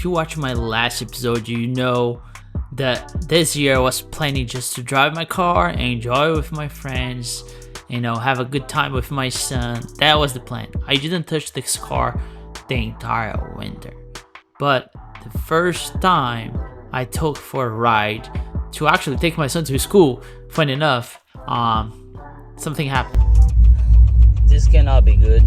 you watch my last episode, you know that this year I was planning just to drive my car and enjoy with my friends, have a good time with my son. That was the plan. I didn't touch this car the entire winter. But the first time I took for a ride to actually take my son to school, funny enough, something happened. This cannot be good.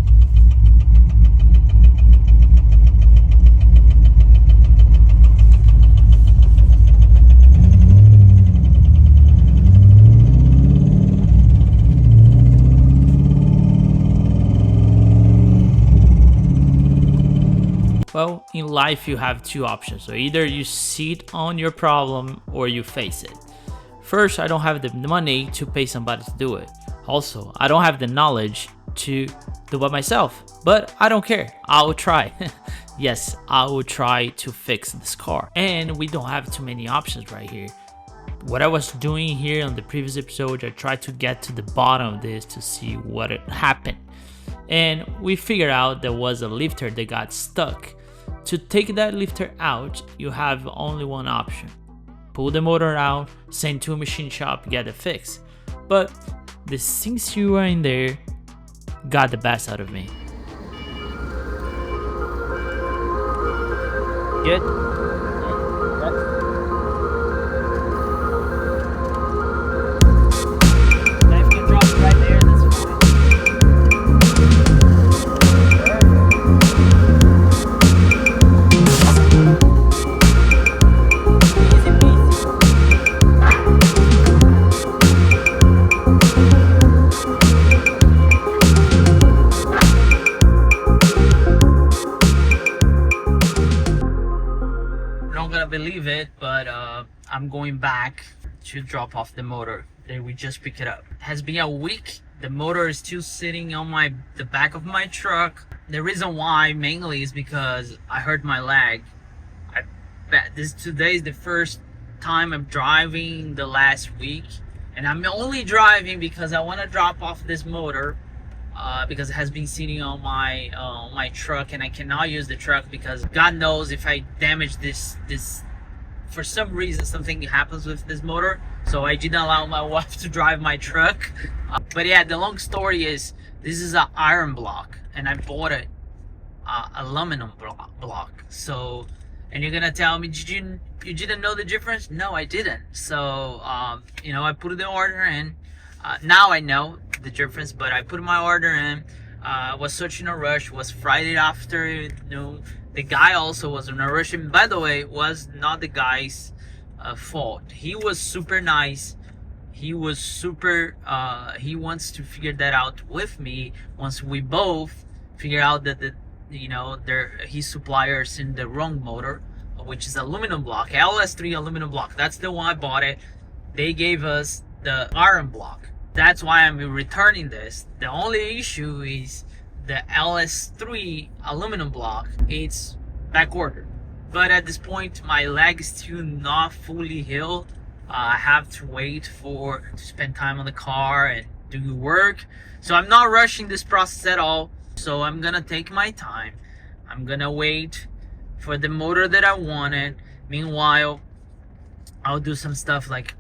Well, in life you have two options. So either you sit on your problem or you face it. First, I don't have the money to pay somebody to do it. Also, I don't have the knowledge to do it myself, but I don't care. I will try. Yes, I will try to fix this car. And we don't have too many options right here. What I was doing here on the previous episode, I tried to get to the bottom of this to see what had happened. And we figured out there was a lifter that got stuck. To take that lifter out, you have only one option. Pull the motor out, send to a machine shop, get it fixed. But the things you were in there got the best out of me. Good? Knife can drop right there, that's fine. Easy peasy. Not gonna believe it, but I'm going back to drop off the motor that we just picked it up. It has been a week. The motor is still sitting on the back of my truck. The reason why mainly is because I hurt my leg. I bet today is the first time I'm driving the last week, and I'm only driving because I want to drop off this motor because it has been sitting on my truck, and I cannot use the truck because God knows if I damage this for some reason something happens with this motor, so I didn't allow my wife to drive my truck. But yeah, the long story is this is an iron block and I bought it aluminum block. So, and you're gonna tell me, you didn't know the difference? No, I didn't. So I put the order in. Now I know the difference, but I put my order in. Was such in a rush. It was Friday afternoon. The guy also was in a rush, and by the way, it was not the guy's fault. He was super nice. He was super he wants to figure that out with me once we both figure out that his suppliers in the wrong motor, which is aluminum block, LS3 aluminum block. That's the one I bought it. They gave us the iron block. That's why I'm returning this. The only issue is the LS3 aluminum block. It's back ordered, but at this point my leg is still not fully healed. I have to wait to spend time on the car and do work, so I'm not rushing this process at all. So I'm gonna take my time. I'm gonna wait for the motor that I wanted. Meanwhile, I'll do some stuff like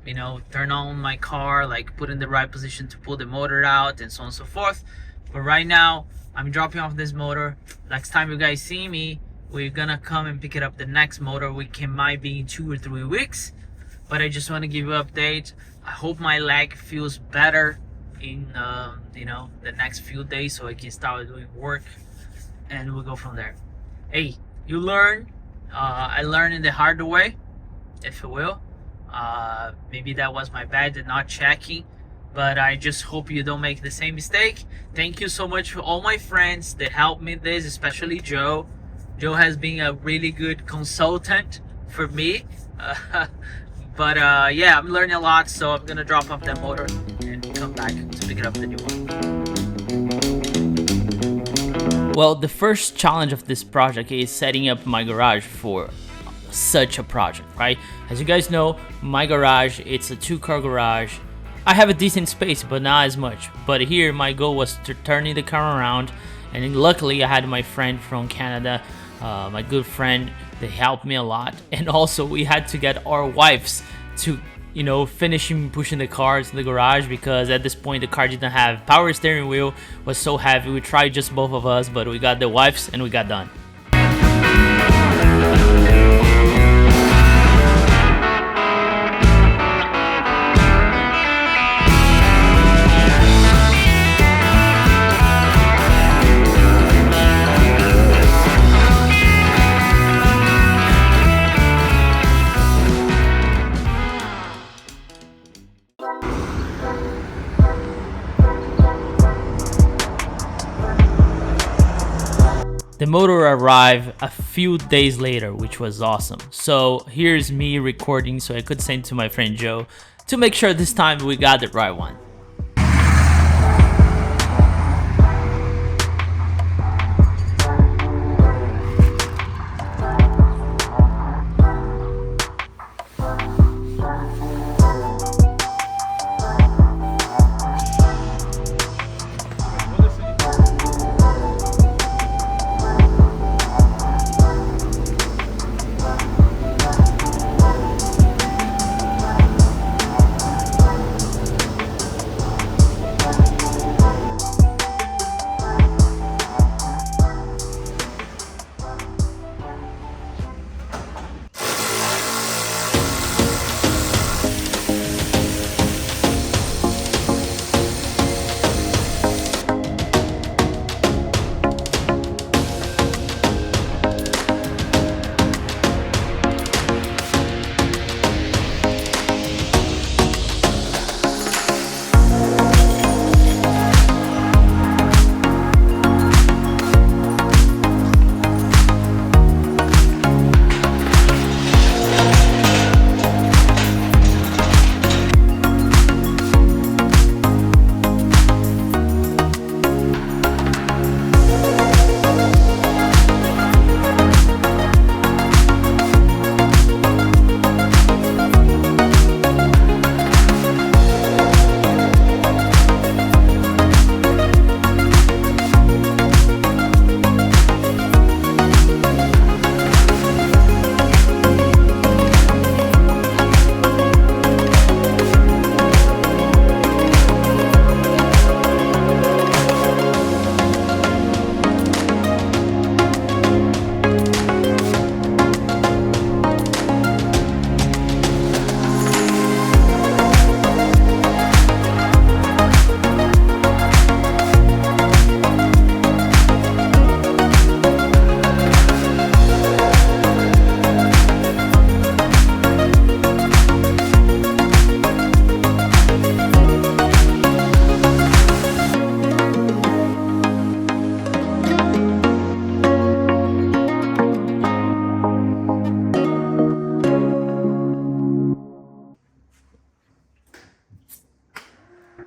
turn on my car, like put in the right position to pull the motor out and so on and so forth. But right now I'm dropping off this motor. Next time you guys see me, we're gonna come and pick it up the next motor. Might be in 2 or 3 weeks, but I just want to give you an update. I hope my leg feels better in the next few days so I can start doing work, and we'll go from there. Hey, you learn. I learned in the hard way, if you will. Maybe that was my bad at not checking, but I just hope you don't make the same mistake. Thank you so much for all my friends that helped me this, especially Joe. Joe has been a really good consultant for me. But yeah, I'm learning a lot, so I'm gonna drop off that motor and come back to pick it up the new one. Well, the first challenge of this project is setting up my garage for such a project, right? As you guys know, my garage, it's a 2-car garage. I have a decent space, but not as much. But here my goal was to turn the car around, and luckily I had my friend from Canada my good friend. They helped me a lot, and also we had to get our wives to, you know, finishing pushing the cars in the garage, because at this point the car didn't have power steering wheel, was so heavy. We tried just both of us, but we got the wives and we got done. The motor arrived a few days later, which was awesome. So here's me recording so I could send to my friend Joe to make sure this time we got the right one.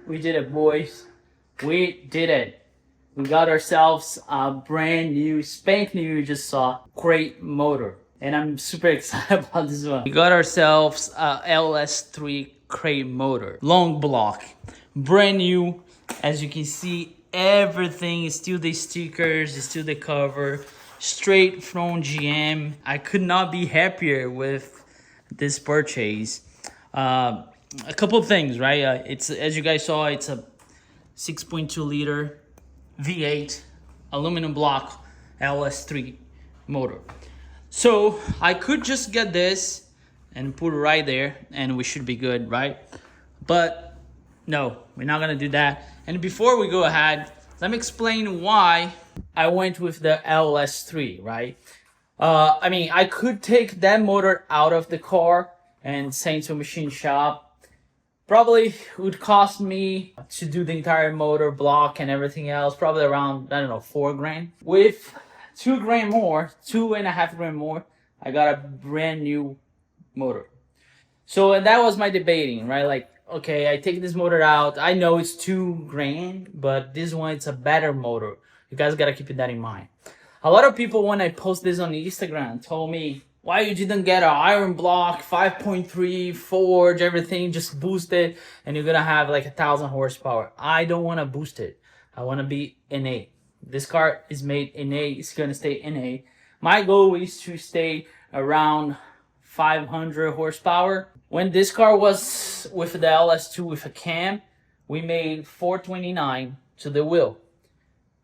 We did it, boys. We did it. We got ourselves a brand new, spank new, you just saw, great motor. And I'm super excited about this one. We got ourselves a LS3 crate motor, long block, brand new. As you can see, everything is still the stickers, is still the cover, straight from GM. I could not be happier with this purchase. A couple of things, right? It's, as you guys saw, it's a 6.2 liter V8 aluminum block LS3 motor. So I could just get this and put it right there and we should be good, right? But no, we're not gonna do that. And before we go ahead, let me explain why I went with the LS3, right? I mean, I could take that motor out of the car and send to a machine shop. Probably would cost me to do the entire motor block and everything else, probably around, I don't know, 4 grand. With 2 grand more, 2.5 grand more, I got a brand new motor. So, and that was my debating, right? Like, okay, I take this motor out. I know it's 2 grand, but this one, it's a better motor. You guys gotta keep that in mind. A lot of people, when I post this on Instagram, told me, why you didn't get an iron block, 5.3, forge, everything, just boost it, and you're gonna have like 1,000 horsepower. I don't wanna boost it. I wanna be NA. This car is made NA, it's gonna stay NA. My goal is to stay around 500 horsepower. When this car was with the LS2 with a cam, we made 429 to the wheel.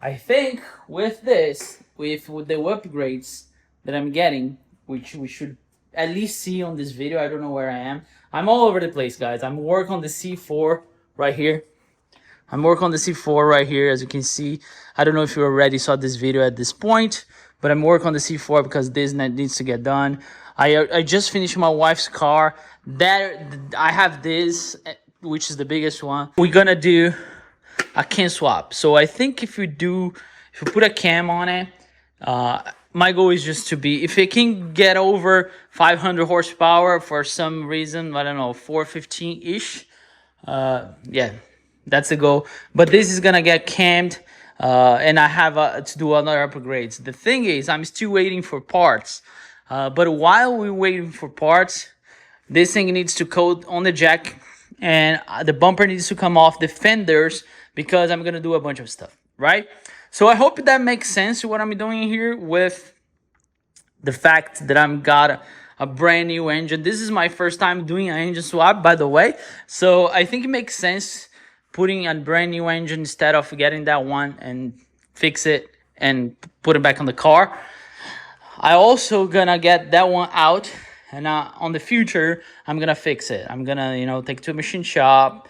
I think with this, with the upgrades that I'm getting, which we should at least see on this video. I don't know where I am. I'm all over the place, guys. I'm working on the C4 right here. I'm working on the C4 right here, as you can see. I don't know if you already saw this video at this point, but I'm working on the C4 because this needs to get done. I just finished my wife's car. That I have this, which is the biggest one. We're gonna do a cam swap. So I think if you put a cam on it, my goal is just to be, if it can get over 500 horsepower for some reason, I don't know, 415-ish, yeah, that's the goal. But this is gonna get cammed, and I have to do other upgrades. The thing is, I'm still waiting for parts. But while we're waiting for parts, this thing needs to coat on the jack, and the bumper needs to come off the fenders, because I'm gonna do a bunch of stuff, right? So I hope that makes sense to what I'm doing here, with the fact that I'm got a brand new engine. This is my first time doing an engine swap, by the way. So I think it makes sense putting a brand new engine instead of getting that one and fix it and put it back on the car. I also gonna get that one out, and on the future I'm gonna fix it. I'm gonna, you know, take it to a machine shop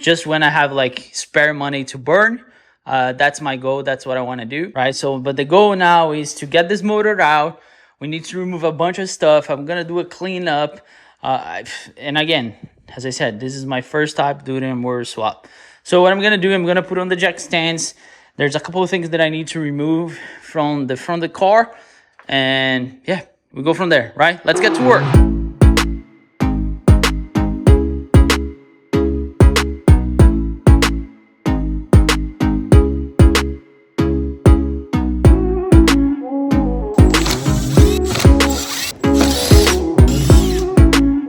just when I have like spare money to burn. That's my goal. That's what I want to do, right? So but the goal now is to get this motor out. We need to remove a bunch of stuff. I'm gonna do a cleanup, and again, as I said, this is my first time doing a motor swap. So what I'm gonna do, I'm gonna put on the jack stands. There's a couple of things that I need to remove from the front of the car, and yeah, we go from there, right? Let's get to work.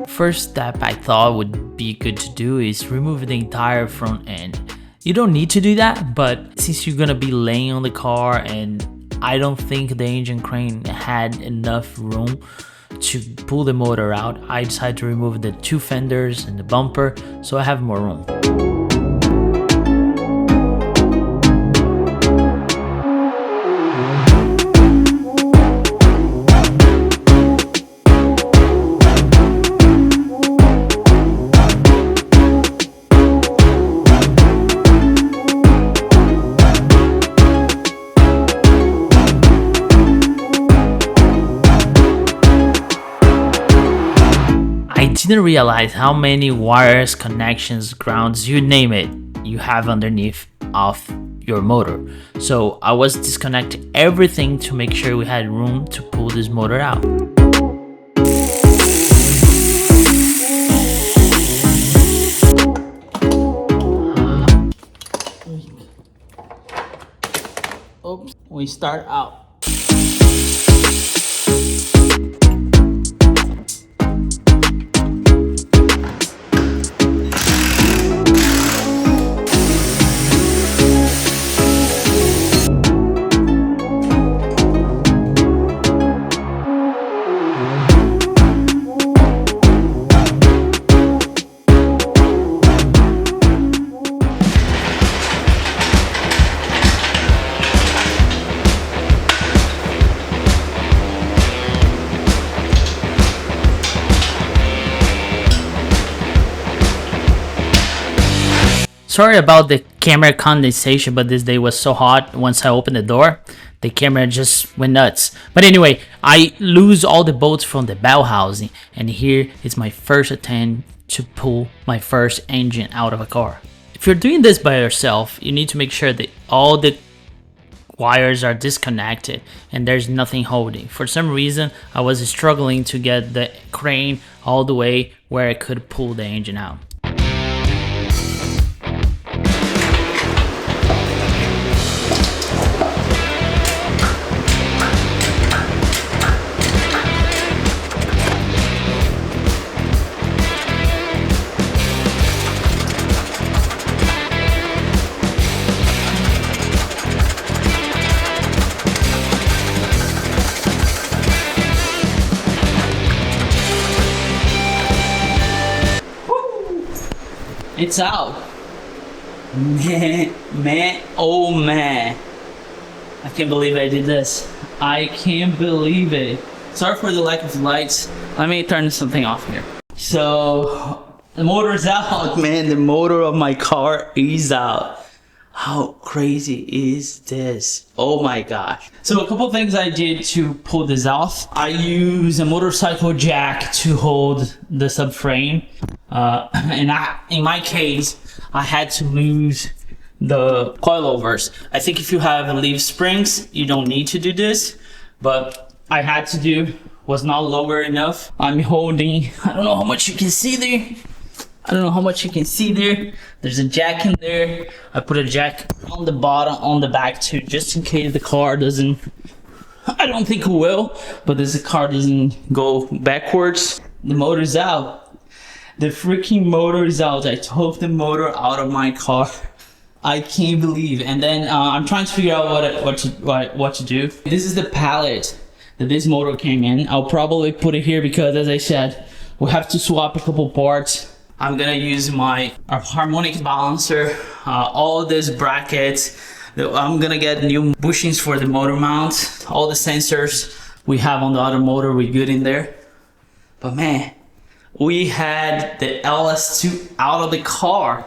First step I thought would be good to do is remove the entire front end. You don't need to do that, but since you're gonna be laying on the car, and I don't think the engine crane had enough room to pull the motor out, I decided to remove the two fenders and the bumper so I have more room. I didn't realize how many wires, connections, grounds, you name it, you have underneath of your motor. So I was disconnecting everything to make sure we had room to pull this motor out. Oops, we start out. Sorry about the camera condensation, but this day was so hot. Once I opened the door, the camera just went nuts. But anyway, I lose all the bolts from the bell housing, and here is my first attempt to pull my first engine out of a car. If you're doing this by yourself, you need to make sure that all the wires are disconnected and there's nothing holding. For some reason, I was struggling to get the crane all the way where I could pull the engine out. It's out. Man, oh man. I can't believe I did this. I can't believe it. Sorry for the lack of lights. Let me turn something off here. So, the motor's out, man. The motor of my car is out. How crazy is this? Oh my gosh. So a couple things I did to pull this off. I use a motorcycle jack to hold the subframe. And in my case, I had to lose the coilovers. I think if you have leaf springs, you don't need to do this, but I had to do, was not lower enough. I'm holding, I don't know how much you can see there. There's a jack in there. I put a jack on the bottom, on the back too, just in case the car doesn't, I don't think it will, but this car doesn't go backwards. The motor's out. The freaking motor is out. I took the motor out of my car. I can't believe. And then I'm trying to figure out what to do. This is the pallet that this motor came in. I'll probably put it here because, as I said, we'll have to swap a couple parts. I'm gonna use my harmonic balancer, all these brackets. I'm gonna get new bushings for the motor mount. All the sensors we have on the other motor, we're good in there. But man, we had the LS2 out of the car.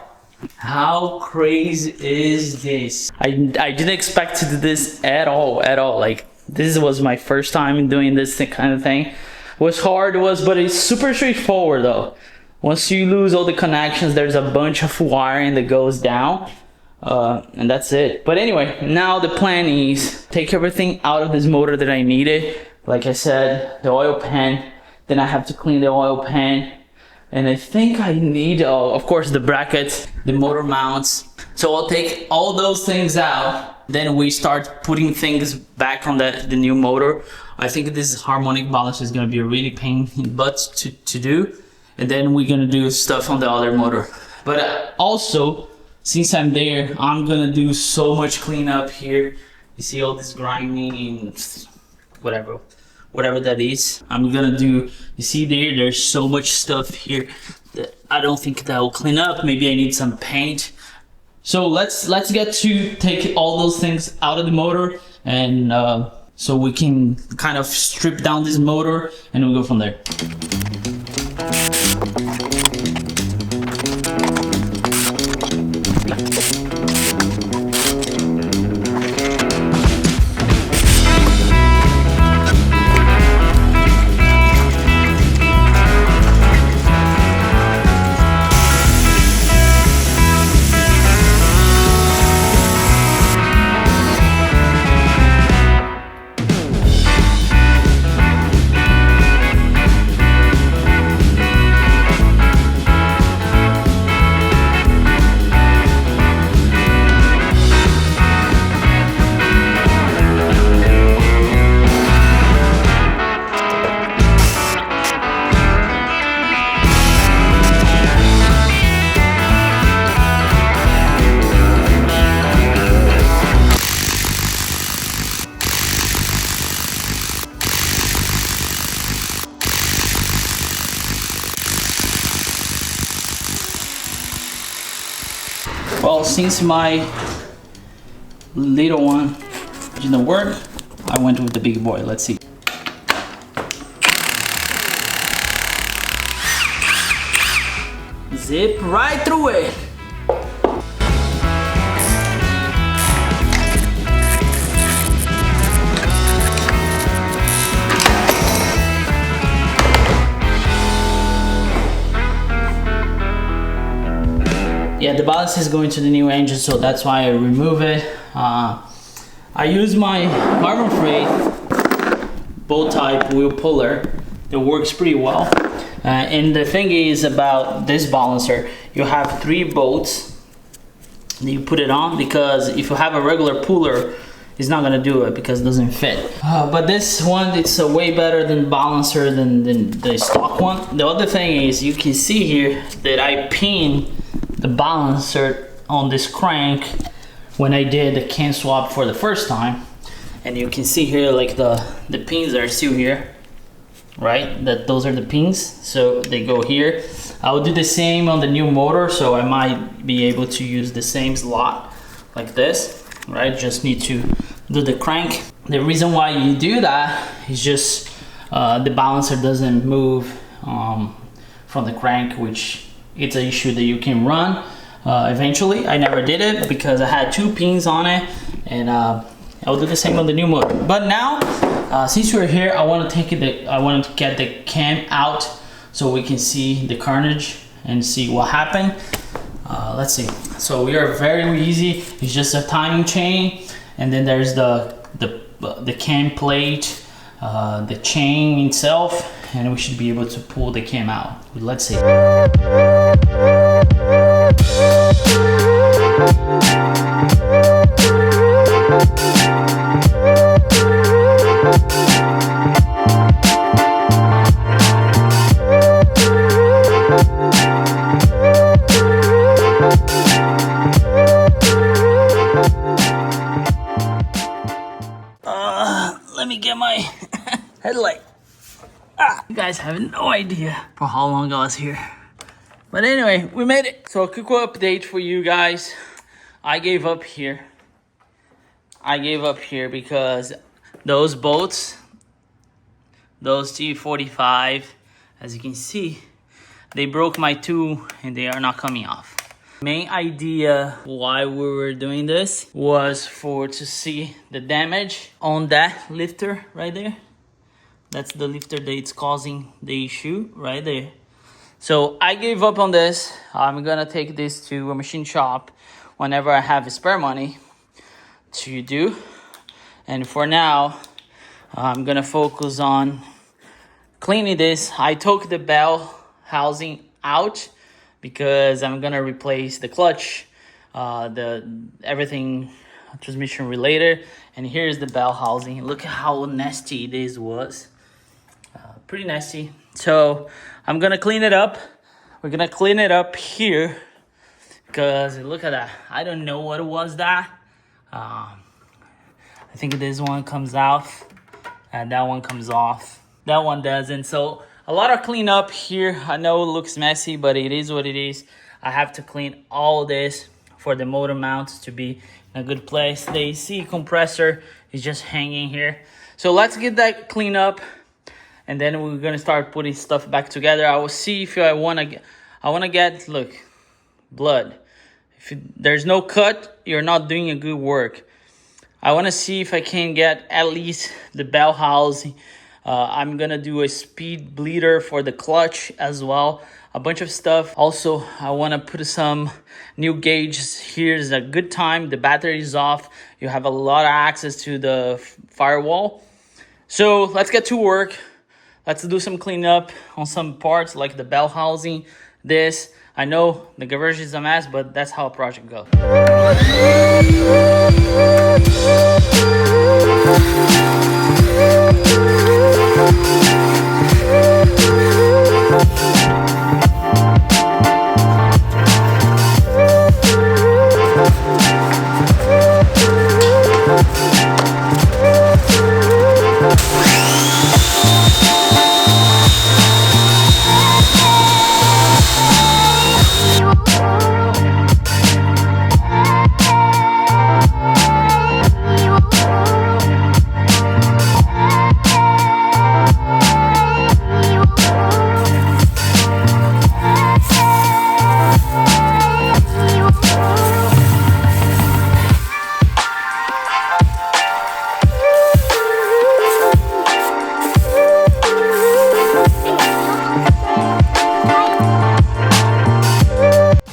How crazy is this? I didn't expect to do this at all. Like, this was my first time doing this kind of thing. It was hard, but it's super straightforward though. Once you lose all the connections, there's a bunch of wiring that goes down, and that's it. But anyway, now the plan is take everything out of this motor that I needed. Like I said, the oil pan, then I have to clean the oil pan. And I think I need, of course, the brackets, the motor mounts. So I'll take all those things out. Then we start putting things back on the new motor. I think this harmonic balance is gonna be a really pain in the butt to do. And then we're gonna do stuff on the other motor. But also, since I'm there, I'm gonna do so much cleanup here. You see all this grinding and whatever that is. I'm gonna do, you see there's so much stuff here that I don't think that will clean up. Maybe I need some paint. So let's get to take all those things out of the motor, and so we can kind of strip down this motor and we'll go from there. Well, since my little one didn't work, I went with the big boy. Let's see. Zip right through it. Yeah, the balance is going to the new engine, so that's why I remove it. I use my carbon freight bolt type wheel puller. It works pretty well. And the thing is about this balancer, you have 3 bolts that you put it on, because if you have a regular puller, it's not gonna do it because it doesn't fit. But this one, it's a way better than balancer than the stock one. The other thing is, you can see here that I pin the balancer on this crank when I did the can swap for the first time, and you can see here like the pins are still here, right? That those are the pins, so they go here. I will do the same on the new motor, so I might be able to use the same slot like this, right? Just need to do the crank. The reason why you do that is just the balancer doesn't move from the crank, which it's an issue that you can run eventually. I never did it because I had 2 pins on it, and I'll do the same on the new motor. But now, since we're here, I want to get the cam out so we can see the carnage and see what happened. Let's see. So we are very easy. It's just a timing chain, and then there's the cam plate, the chain itself, and we should be able to pull the cam out. Let's see. Let me get my headlight. You guys have no idea for how long I was here. But anyway, we made it. So a quick update for you guys. I gave up here. Because those bolts, those T45, as you can see, they broke my tool and they are not coming off. Main idea why we were doing this was to see the damage on that lifter right there. That's the lifter that it's causing the issue right there. So I gave up on this. I'm gonna take this to a machine shop whenever I have spare money to do. And for now, I'm gonna focus on cleaning this. I took the bell housing out because I'm gonna replace the clutch, everything transmission related. And here's the bell housing. Look at how nasty this was. Pretty nasty. So I'm gonna clean it up. We're gonna clean it up here because look at that. I don't know what it was that. I think this one comes off and that one comes off. That one doesn't. So a lot of cleanup here. I know it looks messy, but it is what it is. I have to clean all this for the motor mounts to be in a good place. The AC compressor is just hanging here. So let's get that cleaned up, and then we're gonna start putting stuff back together. I will see if I wanna get look, blood. If there's no cut, you're not doing a good work. I wanna see if I can get at least the bell housing. I'm gonna do a speed bleeder for the clutch as well. A bunch of stuff. Also, I wanna put some new gauges. Here's a good time. The battery is off. You have a lot of access to the firewall. So let's get to work. Let's do some cleanup on some parts like the bell housing. This, I know the garage is a mess, but that's how a project goes.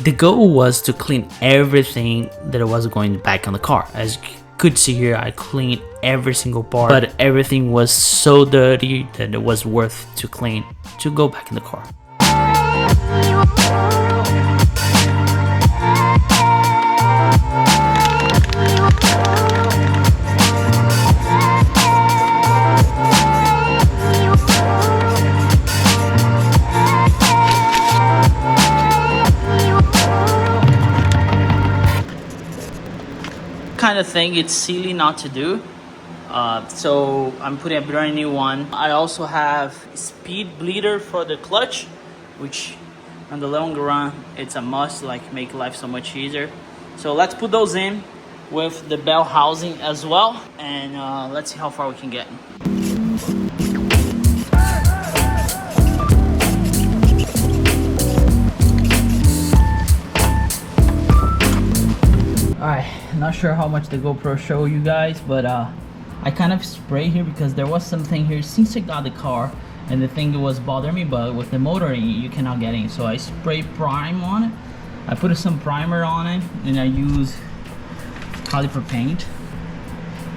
The goal was to clean everything that was going back on the car. As you could see here, I cleaned every single part, but everything was so dirty that it was worth to clean to go back in the car. Kind of thing it's silly not to do, so I'm putting a brand new one. I also have speed bleeder for the clutch, which on the long run, it's a must, like make life so much easier. So let's put those in with the bell housing as well, and let's see how far we can get. Alright, not sure how much the GoPro show you guys, but I kind of spray here because there was something here since I got the car, and the thing was bothering me, but with the motor you cannot get in. So I spray prime on it. I put some primer on it, and I use caliper paint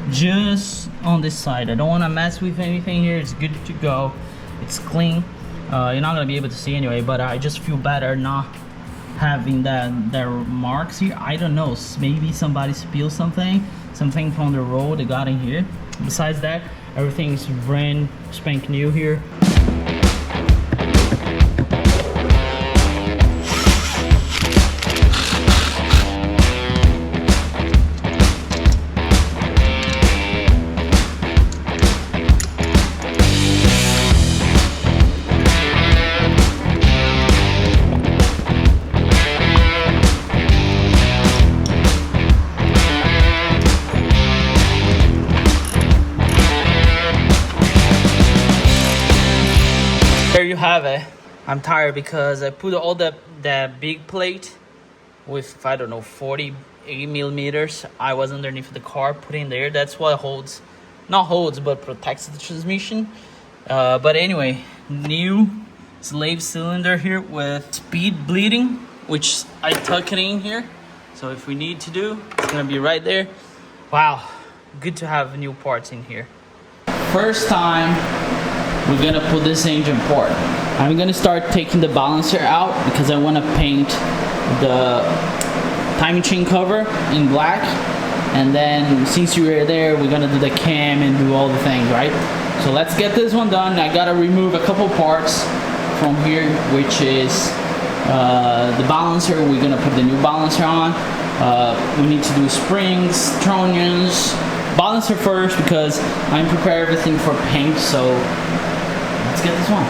just on this side. I don't want to mess with anything here. It's good to go. It's clean. You're not gonna be able to see anyway, but I just feel better not having that marks here. I don't know, maybe somebody spilled something from the road that got in here. Besides that, everything's brand spank new here. There you have it. I'm tired because I put all the big plate with, I don't know, 48 millimeters. I was underneath the car, put in there. That's what holds, not holds, but protects the transmission. But anyway, new slave cylinder here with speed bleeding, which I tuck it in here. So if we need to do, it's gonna be right there. Wow, good to have new parts in here. First time we're gonna put this engine part. I'm gonna start taking the balancer out because I wanna paint the timing chain cover in black, and then since you were there, we're gonna do the cam and do all the things, right? So let's get this one done. I gotta remove a couple parts from here, which is the balancer. We're gonna put the new balancer on. We need to do springs, trunnions, balancer first because I'm preparing everything for paint. So let's get this one.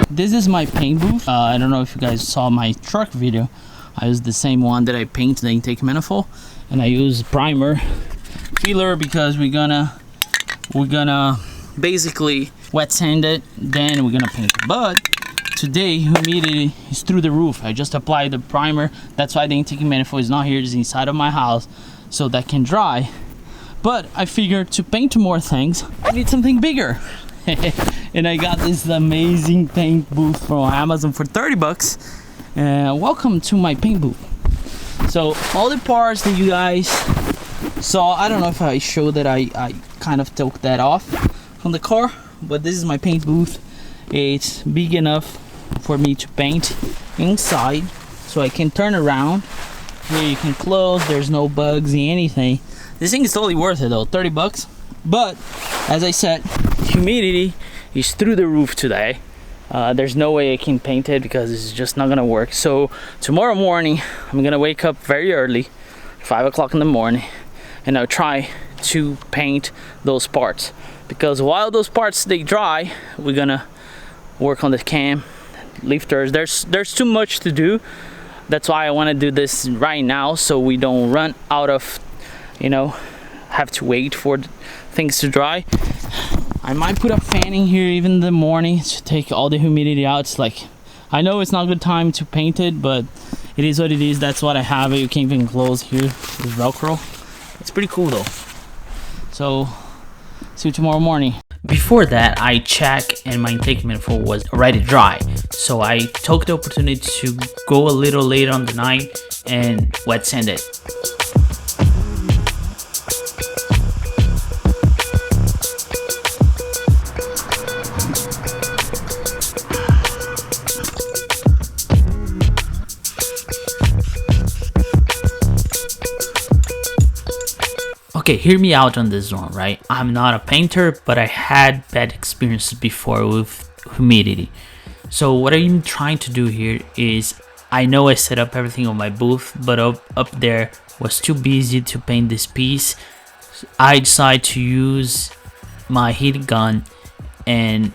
This is my paint booth. I don't know if you guys saw my truck video. I used the same one that I paint the intake manifold, and I use primer filler because we're gonna basically wet sand it, then we're gonna paint it. But today humidity is through the roof. I just applied the primer. That's why the intake manifold is not here. It's inside of my house, so that can dry. But I figured to paint more things, I need something bigger. And I got this amazing paint booth from Amazon for 30 bucks. Welcome to my paint booth. So all the parts that you guys saw, I don't know if I showed that I kind of took that off from the car, but this is my paint booth. It's big enough for me to paint inside, so I can turn around. Here you can close, there's no bugs in anything. This thing is totally worth it though, 30 bucks. But as I said, humidity is through the roof today. There's no way I can paint it because it's just not gonna work. So tomorrow morning I'm gonna wake up very early, 5 o'clock in the morning, and I'll try to paint those parts, because while those parts they dry, we're gonna work on the cam lifters. There's too much to do. That's why I want to do this right now, so we don't run out of you know, have to wait for things to dry. I might put a fan in here even in the morning to take all the humidity out. It's like, I know it's not a good time to paint it, but it is what it is. That's what I have. You can't even close here with Velcro. It's pretty cool though. So see you tomorrow morning. Before that, I checked and my intake manifold was already dry. So I took the opportunity to go a little later on the night and wet sand it. Okay, hear me out on this one, right? I'm not a painter, but I had bad experiences before with humidity. So what I'm trying to do here is, I know I set up everything on my booth, but up there was too busy to paint this piece. I decided to use my heat gun and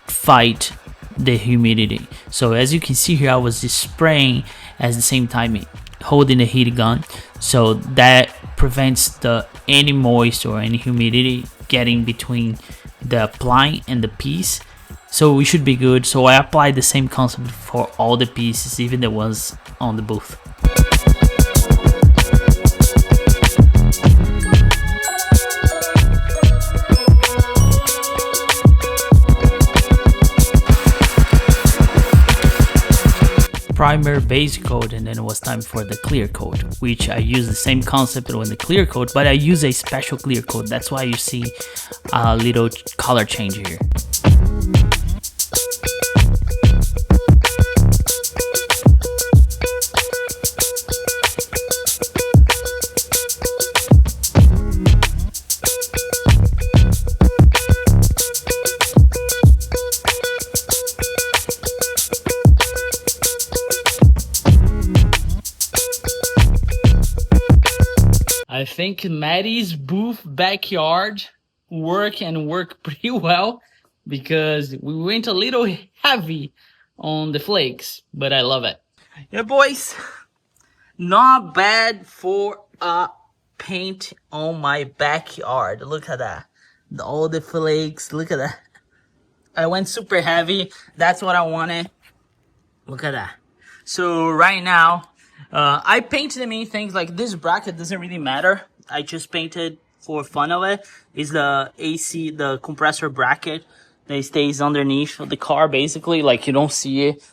fight the humidity. So as you can see here, I was just spraying at the same time holding the heat gun, so that prevents any moisture or any humidity getting between the applying and the piece. So we should be good. So I applied the same concept for all the pieces, even the ones on the booth. Primer, base coat, and then it was time for the clear coat, which I use the same concept on the clear coat, but I use a special clear coat. That's why you see a little color change here. I think Maddie's booth backyard work pretty well, because we went a little heavy on the flakes, but I love it. Yeah, boys, not bad for a paint on my backyard. Look at that, all the flakes. Look at that. I went super heavy. That's what I wanted. Look at that. So right now, I painted the main things. Like this bracket doesn't really matter. I just painted for fun of it. Is the AC, the compressor bracket that stays underneath of the car, basically. Like you don't see it.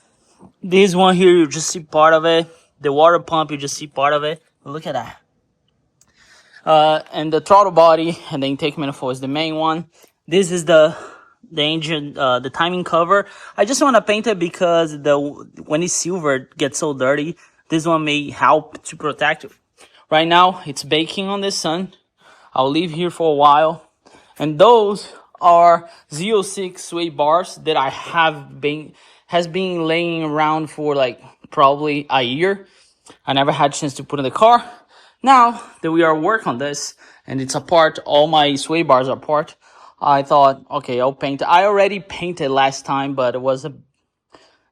This one here, you just see part of it. The water pump, you just see part of it. Look at that. And the throttle body and the intake manifold is the main one. This is the engine, the timing cover. I just want to paint it because when it's silver, it gets so dirty. This one may help to protect it. Right now, it's baking on the sun. I'll leave here for a while. And those are 06 sway bars that I has been laying around for like probably a year. I never had a chance to put in the car. Now that we are working on this and it's apart, all my sway bars are apart, I thought, okay, I'll paint. I already painted last time, but it was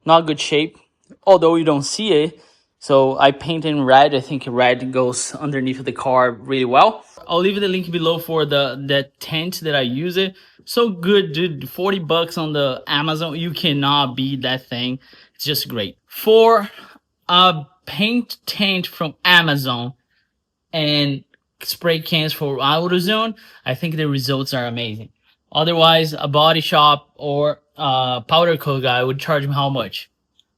not good shape, although you don't see it. So I painted in red. I think red goes underneath the car really well. I'll leave the link below for the tent that I use it. So good, dude. 40 bucks on the Amazon. You cannot beat that thing. It's just great. For a paint tent from Amazon and spray cans for AutoZone, I think the results are amazing. Otherwise, a body shop or a powder coat guy would charge me how much?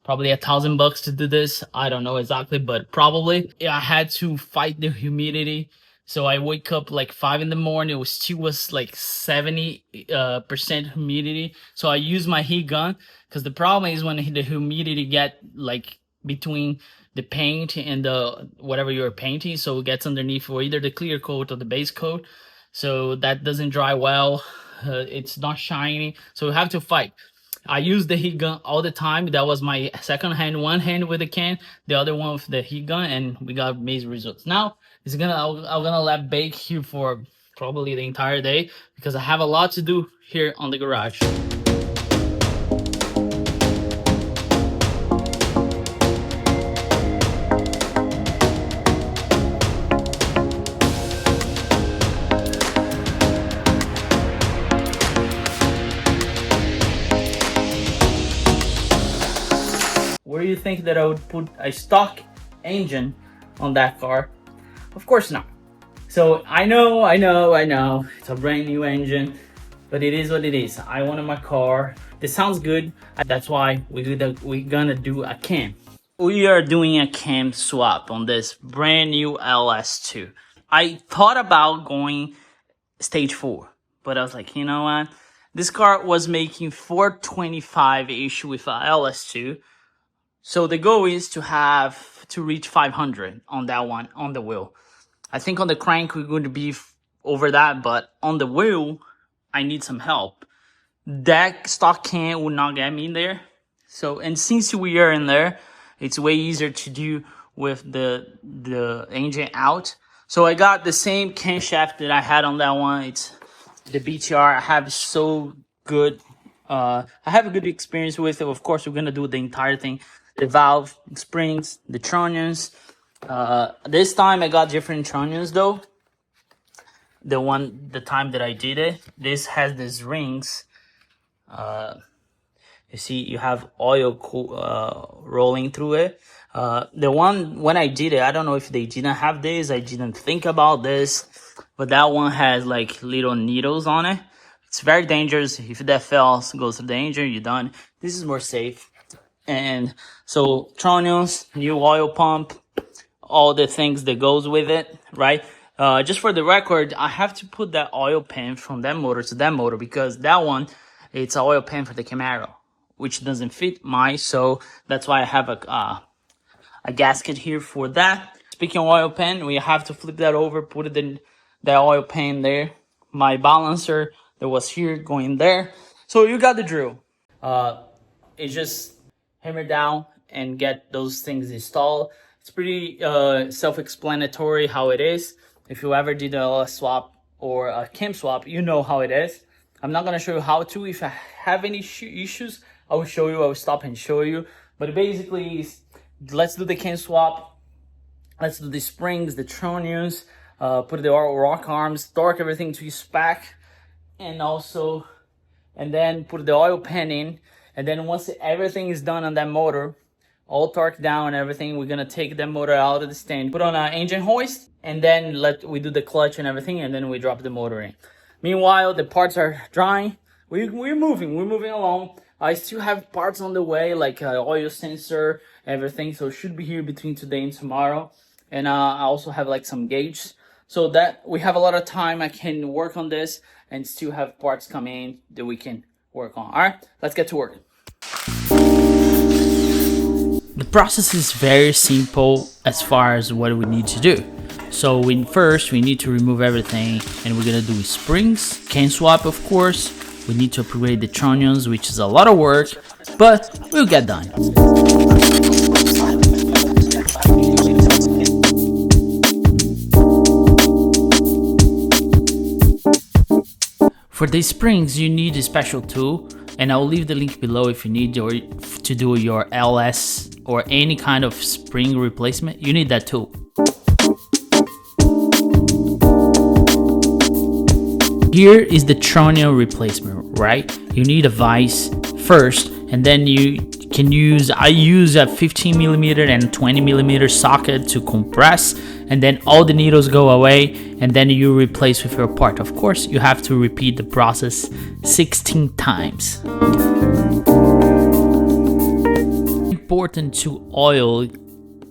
Probably $1,000 to do this. I don't know exactly, but probably. I had to fight the humidity. So I wake up like 5 in the morning. It still was like 70% humidity. So I use my heat gun, because the problem is when the humidity get like between the paint and the whatever you're painting, so it gets underneath for either the clear coat or the base coat. So that doesn't dry well. It's not shiny. So you have to fight. I use the heat gun all the time. That was my second hand, one hand with the can, the other one with the heat gun, and we got amazing results. Now I'm gonna let bake here for probably the entire day, because I have a lot to do here on the garage. Where do you think that I would put a stock engine on that car? Of course not. So I know, it's a brand new engine, but it is what it is. I wanted my car. This sounds good. That's why we're gonna do a cam. We are doing a cam swap on this brand new LS2. I thought about going stage 4, but I was like, you know what? This car was making 425-ish with a LS2. So the goal is to reach 500 on that one, on the wheel. I think on the crank we're going to be over that, but on the wheel, I need some help. That stock cam would not get me in there. So, and since we are in there, it's way easier to do with the engine out. So I got the same camshaft that I had on that one. It's the BTR. I have a good experience with it. Of course, we're gonna do the entire thing, the valve, the springs, the trunnions. This time I got different trunnions though. The time that I did it, this has these rings. You see, you have oil rolling through it. The one when I did it, I don't know if they didn't have this. I didn't think about this, but that one has like little needles on it. It's very dangerous. If that fails, goes to the engine, you're done. This is more safe. And so trunnions, new oil pump, all the things that goes with it, right? Just for the record, I have to put that oil pan from that motor to that motor because that one, it's an oil pan for the Camaro, which doesn't fit mine. So that's why I have a gasket here for that. Speaking of oil pan, we have to flip that over, put it in that oil pan there. My balancer that was here going there. So you got the drill. It's just hammer down and get those things installed. It's pretty self-explanatory how it is. If you ever did a LS swap or a cam swap, you know how it is. I'm not gonna show you how to. If I have any issues, I will show you. I will stop and show you. But basically, let's do the cam swap. Let's do the springs, the trunnions, put the rock arms, torque everything to spec, and then put the oil pan in. And then once everything is done on that motor, all torqued down and everything, we're gonna take that motor out of the stand, put on an engine hoist, and then we do the clutch and everything, and then we drop the motor in. Meanwhile, the parts are drying. We're moving along. I still have parts on the way, like oil sensor, everything. So it should be here between today and tomorrow. And I also have like some gauges, so that we have a lot of time. I can work on this and still have parts coming in that we can work on. All right, let's get to work. The process is very simple as far as what we need to do. So first we need to remove everything, and we're gonna do springs, cam swap, of course. We need to upgrade the trunnions, which is a lot of work, but we'll get done. For the springs, you need a special tool, and I'll leave the link below if you need to do your LS or any kind of spring replacement. You need that tool. Here is the trunnion replacement, right? You need a vise first, and then you can I use a 15mm and 20mm socket to compress, and then all the needles go away, and then you replace with your part. Of course, you have to repeat the process 16 times. Important to oil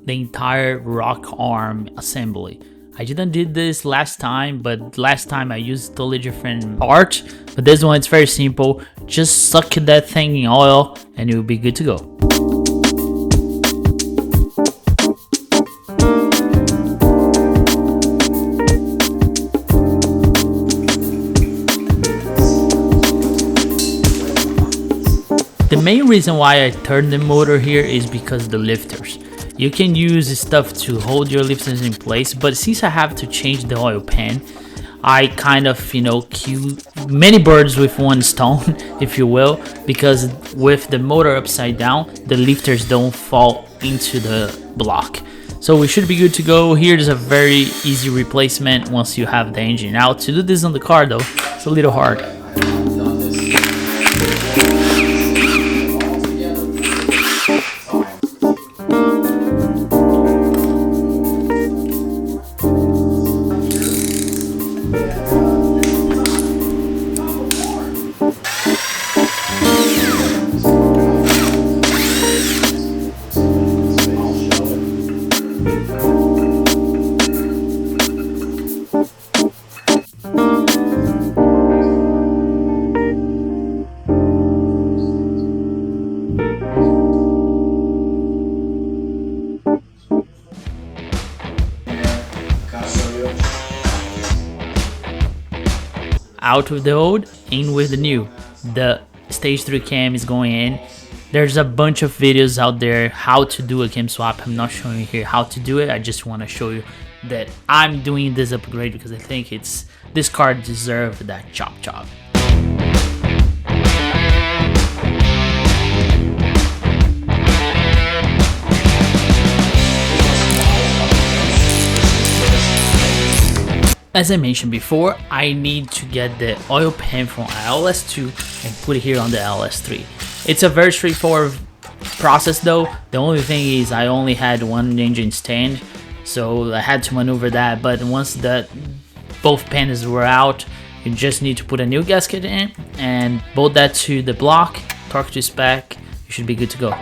the entire rock arm assembly. I didn't did this last time, but last time I used totally different part. But this one, it's very simple. Just suck that thing in oil and you'll be good to go. The main reason why I turned the motor here is because of the lifters. You can use stuff to hold your lifters in place, but since I have to change the oil pan, I kind of, kill many birds with one stone, if you will, because with the motor upside down, the lifters don't fall into the block. So we should be good to go. Here's a very easy replacement once you have the engine out. To do this on the car though, it's a little hard. out with the old, in with the new. The stage 3 cam is going in. There's a bunch of videos out there how to do a cam swap. I'm not showing you here how to do it. I just want to show you that I'm doing this upgrade because I think this car deserves that chop. As I mentioned before, I need to get the oil pan from LS2 and put it here on the LS3. It's a very straightforward process though. The only thing is I only had one engine stand, so I had to maneuver that. But once both pans were out, you just need to put a new gasket in and bolt that to the block, torque to spec. You should be good to go.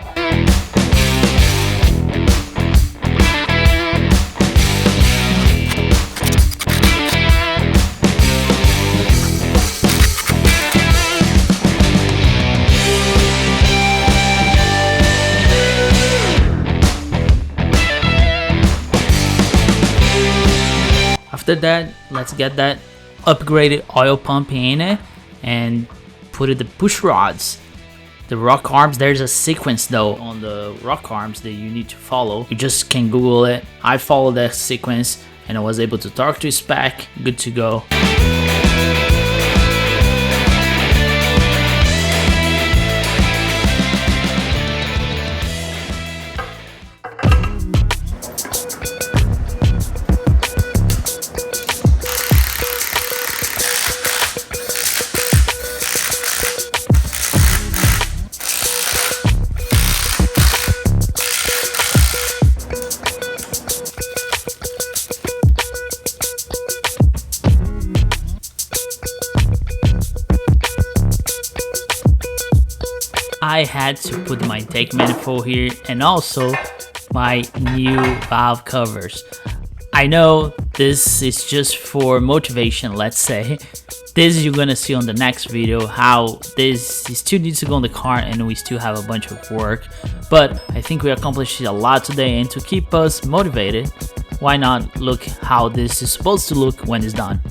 After that, let's get that upgraded oil pump in it and put it the push rods. The rock arms, there's a sequence though on the rock arms that you need to follow. You just can Google it. I followed that sequence and I was able to torque to spec, good to go. I had to put my intake manifold here and also my new valve covers. I know this is just for motivation, let's say. This you're gonna see on the next video how this still needs to go in the car and we still have a bunch of work. But I think we accomplished a lot today, and to keep us motivated, why not look how this is supposed to look when it's done.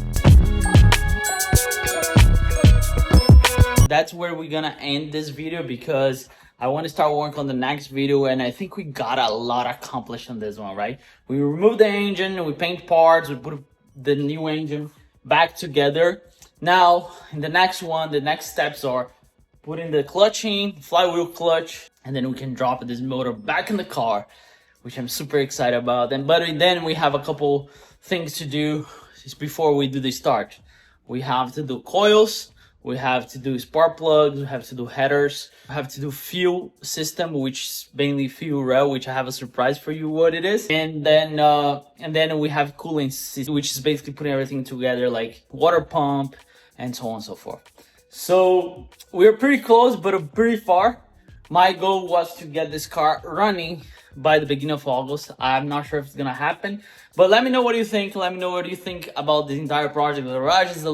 That's where we're gonna end this video because I want to start working on the next video, and I think we got a lot accomplished on this one, right? We removed the engine, we paint parts, we put the new engine back together. Now in the next one, the next steps are putting the clutch in, flywheel clutch, and then we can drop this motor back in the car, which I'm super excited about. But then we have a couple things to do before we do the start. We have to do coils, we have to do spark plugs, we have to do headers, we have to do fuel system, which is mainly fuel rail, which I have a surprise for you what it is. And then we have cooling system, which is basically putting everything together, like water pump and so on and so forth. So we're pretty close, but pretty far. My goal was to get this car running by the beginning of August. I'm not sure if it's gonna happen, but let me know what you think. Let me know what you think about this entire project. The garage is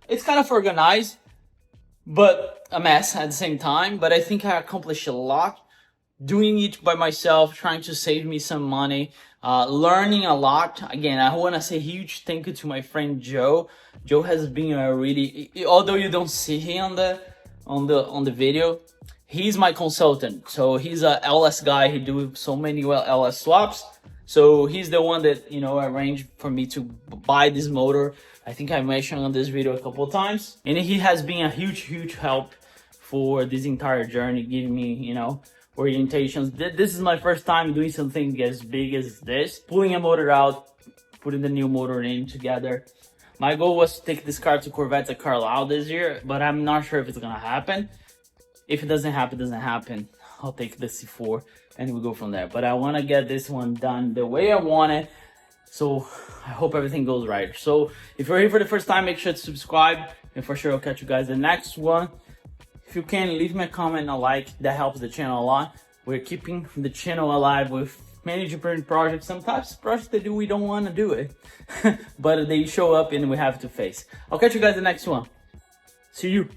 it's kind of organized, but a mess at the same time. But I think I accomplished a lot doing it by myself, trying to save me some money, learning a lot. Again, I want to say huge thank you to my friend Joe. Joe has been a really, although you don't see him on the video, he's my consultant. So he's a LS guy. He do so many LS swaps. So he's the one that, arranged for me to buy this motor. I think I mentioned on this video a couple of times. And he has been a huge help for this entire journey, giving me, orientations. This is my first time doing something as big as this. Pulling a motor out, putting the new motor in together. My goal was to take this car to Corvette at Carlisle this year, but I'm not sure if it's gonna happen. If it doesn't happen, it doesn't happen. I'll take the C4 and we'll go from there. But I want to get this one done the way I want it. So I hope everything goes right. So if you're here for the first time, make sure to subscribe. And for sure, I'll catch you guys in the next one. If you can, leave me a comment and a like. That helps the channel a lot. We're keeping the channel alive with many different projects. Sometimes projects that we don't want to do it. But they show up and we have to face. I'll catch you guys in the next one. See you.